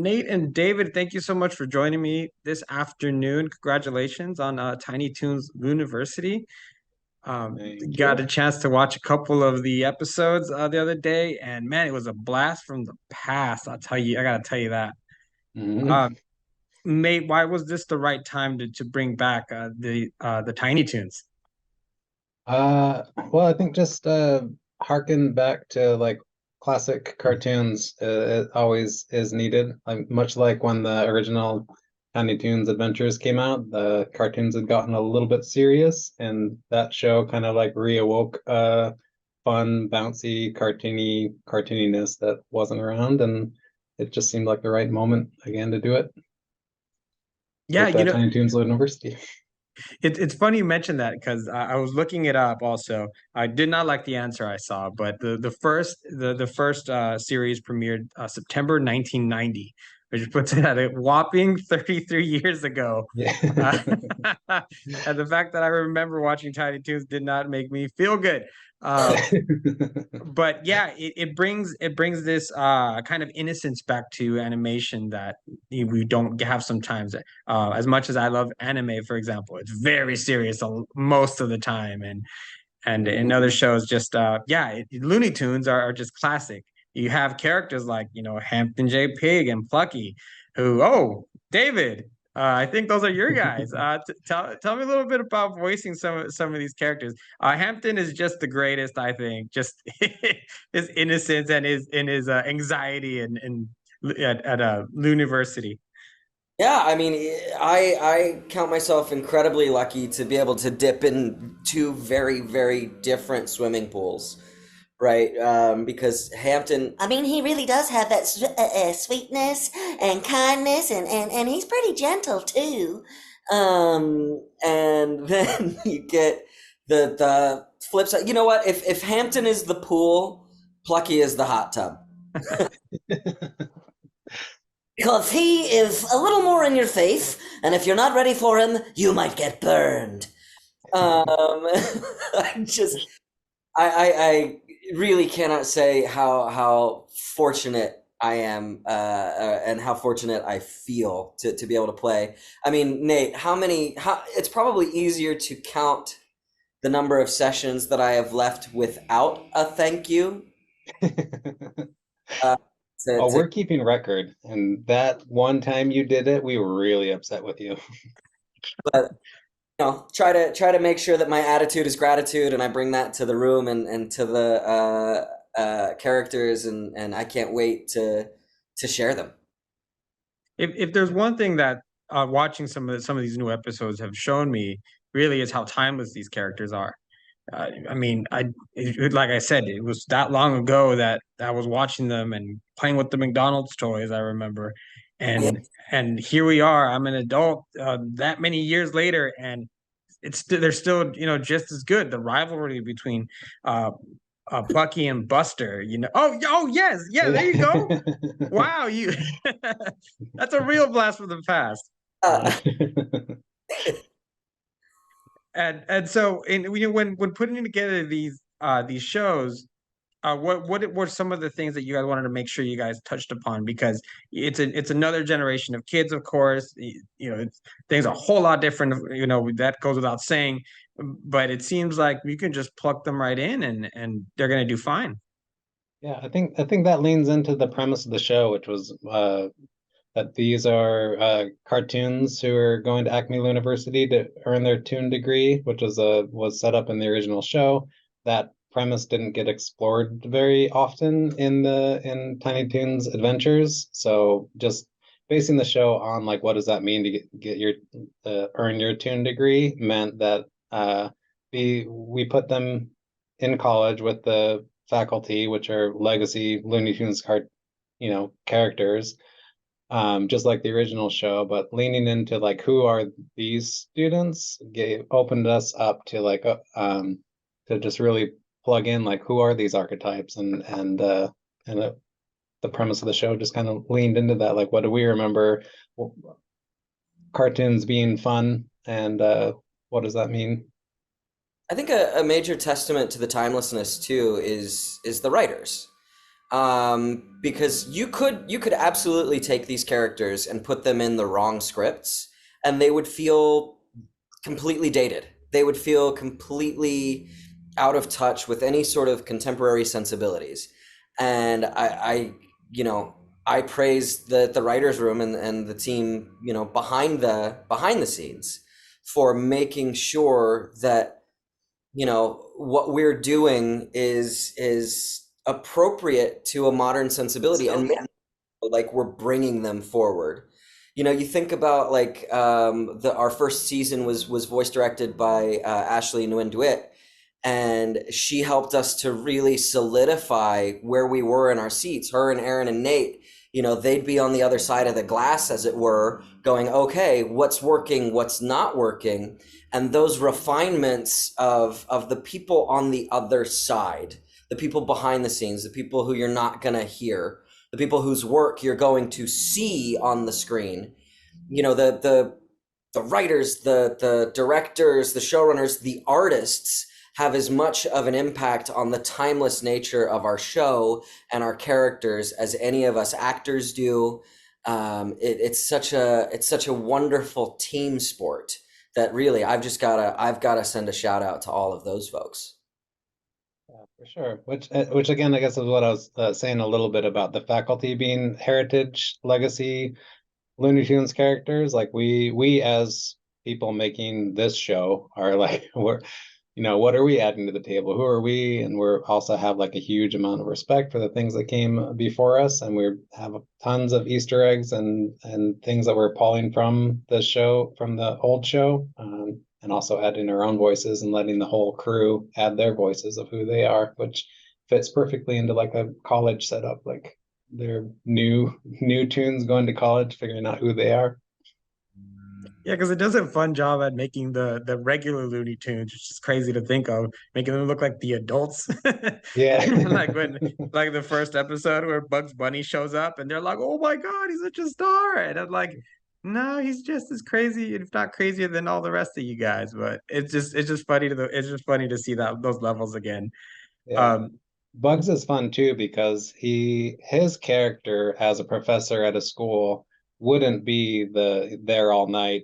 Nate and David, thank you so much for joining me this afternoon. Congratulations on Tiny Toons Looniversity. Thank Got you. a chance to watch a couple of the episodes the other day, and man, it was a blast from the past. I gotta tell you that. Mhm. Uh, Nate, why was this the right time to bring back the Tiny Toons? Well, I think just harken back to like classic cartoons. It always is needed. Much like when the original Tiny Toons Adventures came out, the cartoons had gotten a little bit serious, and that show kind of like reawoke fun, bouncy, cartooniness that wasn't around, and it just seemed like the right moment again to do it Yeah, with Tiny Toons University. it's funny you mentioned that because I was looking it up also. I did not like the answer I saw, but the first series premiered September 1990, which puts it at a whopping 33 years ago. Yeah. Uh, and the fact that I remember watching Tiny Toons did not make me feel good. But yeah, it brings this kind of innocence back to animation that we don't have sometimes. As much as I love anime, for example, it's very serious most of the time, and in other shows, just Looney Tunes are just classic. You have characters like Hampton J. Pig and Plucky, who David. I think those are your guys. Tell me a little bit about voicing some of these characters. Hampton is just the greatest, I think. Just his innocence and his anxiety and at Looniversity. Yeah, I mean, I count myself incredibly lucky to be able to dip in two very, very different swimming pools, right? Because Hampton, I mean, he really does have that sweetness and kindness, and he's pretty gentle too. And then you get the flip side. You know what? If Hampton is the pool, Plucky is the hot tub. Because he is a little more in your face, and if you're not ready for him, you might get burned. I just, I really cannot say how fortunate I am, and how fortunate I feel to be able to play. I mean, Nate, it's probably easier to count the number of sessions that I have left without a thank you. Uh, Oh, to we're keeping record, and that one time you did it, we were really upset with you. but try to make sure that my attitude is gratitude, and I bring that to the room and to the characters, and I can't wait to share them. If there's one thing that watching some of these new episodes have shown me, really is how timeless these characters are. I mean, like I said, it was that long ago that I was watching them and playing with the McDonald's toys. I remember, Yeah. and here we are. I'm an adult that many years later, and they're still just as good. The rivalry between uh, Plucky and Buster. Oh yes, yeah. There you go. Wow, you. That's a real blast from the past. Uh, And so when putting together these shows, what were some of the things that you guys wanted to make sure you guys touched upon? Because it's another generation of kids, of course. Things are a whole lot different. That goes without saying, but it seems like you can just pluck them right in, and they're gonna do fine. Yeah, I think that leans into the premise of the show, which was that these are cartoons who are going to Acme Looniversity to earn their Toon degree, which was set up in the original show. That premise didn't get explored very often in Tiny Toons Adventures. So just basing the show on like what does that mean to get your earn your Toon degree meant that we put them in college with the faculty, which are legacy Looney Tunes characters, just like the original show, but leaning into like who are these students opened us up to to just really plug in like who are these archetypes, and the premise of the show just kind of leaned into that, like what do we remember cartoons being fun, and what does that mean? I think a major testament to the timelessness too is the writers. because you could absolutely take these characters and put them in the wrong scripts, and they would feel completely dated. They would feel completely out of touch with any sort of contemporary sensibilities. And I praise the writers' room and the team, behind the scenes for making sure that, what we're doing is appropriate to a modern sensibility, and like we're bringing them forward. You think about like our first season was voice directed by Ashleigh Hairston, and she helped us to really solidify where we were in our seats. Her and Aaron and Nate, they'd be on the other side of the glass, as it were, going, okay, what's working, what's not working, and those refinements of the people on the other side, the people behind the scenes, the people who you're not gonna hear, the people whose work you're going to see on the screen, the writers, the directors, the showrunners, the artists have as much of an impact on the timeless nature of our show and our characters as any of us actors do. It's such a wonderful team sport that really I've gotta send a shout out to all of those folks. Yeah, for sure. Which again, I guess is what I was saying a little bit about the faculty being heritage, legacy, Looney Tunes characters. Like we as people making this show are like, what are we adding to the table? Who are we? And we're also have like a huge amount of respect for the things that came before us, and we have tons of Easter eggs and things that we're pulling from the show, from the old show, and also adding our own voices and letting the whole crew add their voices of who they are, which fits perfectly into like a college setup. Like they're new tunes going to college, figuring out who they are. Yeah, because it does a fun job at making the regular Looney Tunes, which is crazy to think of, making them look like the adults. Yeah. Like like the first episode where Bugs Bunny shows up and they're like, "Oh my God, he's such a star!" And I'm like, "No, he's just as crazy, if not crazier than all the rest of you guys." But it's just funny to see those levels again. Yeah. Um, Bugs is fun too because his character as a professor at a school wouldn't be there all night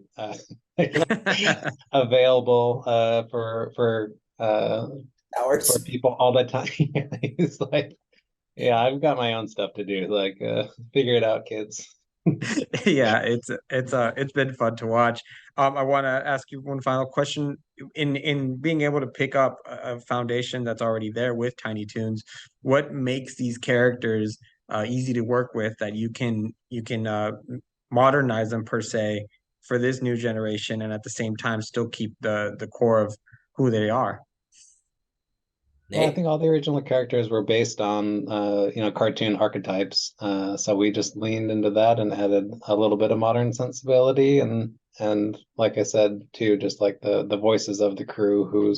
available for Hours. people all the time. He's like, yeah, I've got my own stuff to do. Like, figure it out, kids. Yeah, it's been fun to watch. I want to ask you one final question. In being able to pick up a foundation that's already there with Tiny Toons, what makes these characters easy to work with, that you can modernize them per se for this new generation, and at the same time still keep the core of who they are? Well, I Nate? think all the original characters were based on cartoon archetypes. So we just leaned into that and added a little bit of modern sensibility, and like I said too, just like the voices of the crew who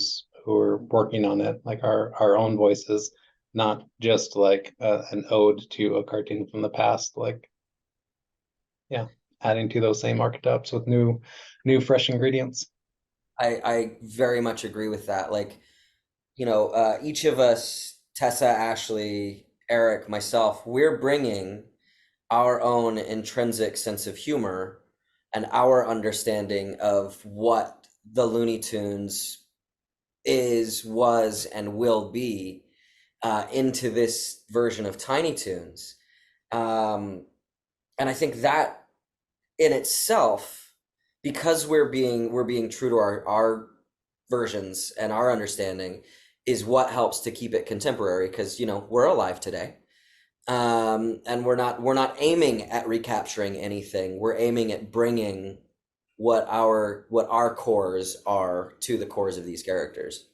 are working on it, like our own voices, not just like an ode to a cartoon from the past. Like, yeah, adding to those same archetypes with new fresh ingredients. I very much agree with that. Like, each of us, Tessa, Ashleigh, Eric, myself, we're bringing our own intrinsic sense of humor and our understanding of what the Looney Tunes is, was, and will be into this version of Tiny Toons. And I think that in itself, because we're being true to our versions and our understanding, is what helps to keep it contemporary, because we're alive today, and we're not aiming at recapturing anything. We're aiming at bringing what our cores are to the cores of these characters.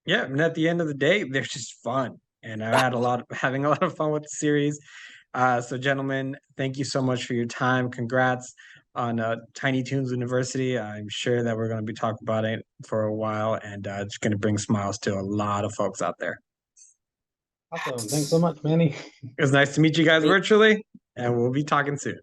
Yeah, and at the end of the day, they're just fun. And I've had having a lot of fun with the series. So gentlemen, thank you so much for your time. Congrats on Tiny Toons Looniversity. I'm sure that we're going to be talking about it for a while, and it's going to bring smiles to a lot of folks out there. Awesome. Thanks so much, Manny. It was nice to meet you guys virtually, and we'll be talking soon.